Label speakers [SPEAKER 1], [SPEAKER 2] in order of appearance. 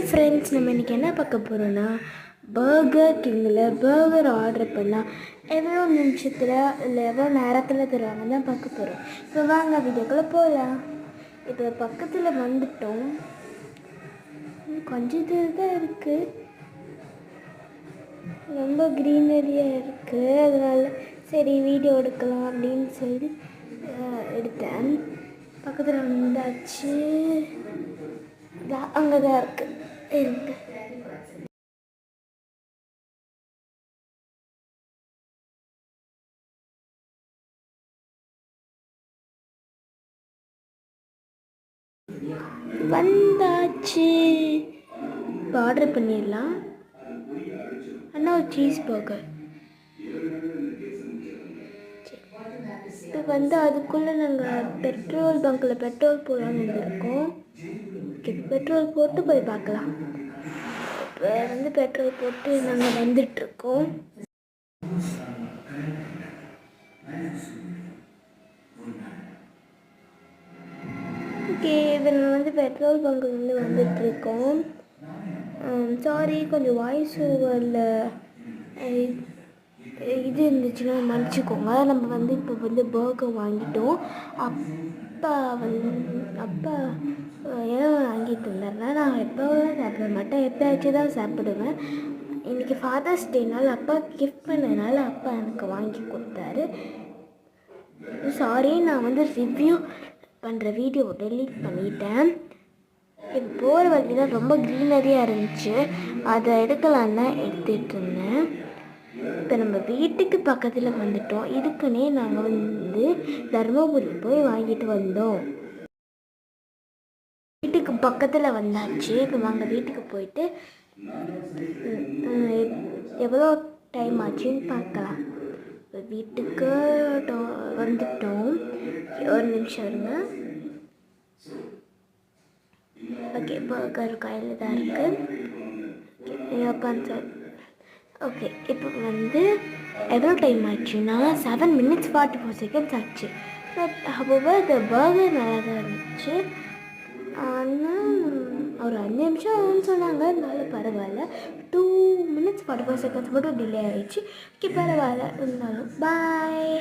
[SPEAKER 1] Friends, நம்ம இன்றைக்கி என்ன பார்க்க போகிறோன்னா பர்கர் கிங்கில் பர்கர் ஆர்டர் பண்ணால் எவ்வளோ நிமிஷத்தில் இல்லை எவ்வளோ நேரத்தில் தருவாங்கன்னு தான் பார்க்க போகிறோம். இப்போ வாங்க வீடியோக்குள்ளே போகலாம். இப்போ பக்கத்தில் வந்துட்டோம். கொஞ்சம் தூரம் தான் இருக்குது, ரொம்ப க்ரீனரியாக இருக்குது. அதனால் சரி வீடியோ எடுக்கலாம் அப்படின்னு சொல்லி எடுத்தேன். பக்கத்தில் வந்தாச்சு, அங்கே தான் இருக்குது. வந்தாச்சு, இப்போ ஆர்டர் பண்ணிடலாம். அண்ணா ஒரு சீஸ் பர்கர். இப்போ வந்து அதுக்குள்ளே நாங்கள் பெட்ரோல் பங்க்கில் பெட்ரோல் போடலான்னு இருக்கோம். பெட்ரோல் போட்டு போய் பார்க்கலாம். இப்போ வந்து பெட்ரோல் போட்டு நாங்கள் வந்துட்டுருக்கோம். ஓகே, இப்போ நான் வந்து பெட்ரோல் பங்க்லேருந்து வந்துட்டுருக்கோம். சாரி, கொஞ்சம் வாய்ஸ் ஓவரில் இது இருந்துச்சுன்னா மன்னிச்சிக்கோங்க. நம்ம வந்து இப்போ வந்து பர்கர் வாங்கிட்டோம். அப்பா ஏதோ வாங்கிட்டு இருந்தாருன்னா நான் எப்போவும் சாப்பிட மாட்டேன், எப்போயாச்சும் தான் சாப்பிடுவேன். இன்றைக்கி ஃபாதர்ஸ் டேனால் அப்பா கிஃப்ட் பண்ணதுனால அப்பா எனக்கு வாங்கி கொடுத்தாரு. சாரி, நான் வந்து ரிவ்யூ பண்ணுற வீடியோ டெலீட் பண்ணிட்டேன். இப்போ போகிற வழியில் ரொம்ப க்ரீனரியாக இருந்துச்சு, அதை எடுக்கலான்னு தான் எடுத்துகிட்டு இருந்தேன். இப்போ நம்ம வீட்டுக்கு பக்கத்தில் வந்துட்டோம். இதுக்குன்னே நாங்கள் வந்து தர்மபுரி போய் வாங்கிட்டு வந்தோம். வீட்டுக்கு பக்கத்தில் வந்தாச்சு. இப்போ நாங்கள் வீட்டுக்கு போயிட்டு எவ்வளோ டைம் ஆச்சுன்னு பார்க்கலாம். இப்போ வீட்டுக்கு வந்துட்டோம். ஒரு நிமிஷம் இருங்க. ஓகே, பர்கர் கையில் தான் இருக்குது. ஓகே, இப்போ வந்து எவ்வளோ டைம் ஆச்சுன்னா 7 minutes 44 seconds ஆச்சு. பட் அப்போ இந்த பர்கர் நல்லா தான் இருந்துச்சு. ஆனால் ஒரு 5 நிமிஷம் சொன்னாங்க, இருந்தாலும் பரவாயில்ல. 2 minutes 44 seconds மட்டும் டிலே ஆகிடுச்சு. ஓகே, பரவாயில்ல, இருந்தாலும் பாய்.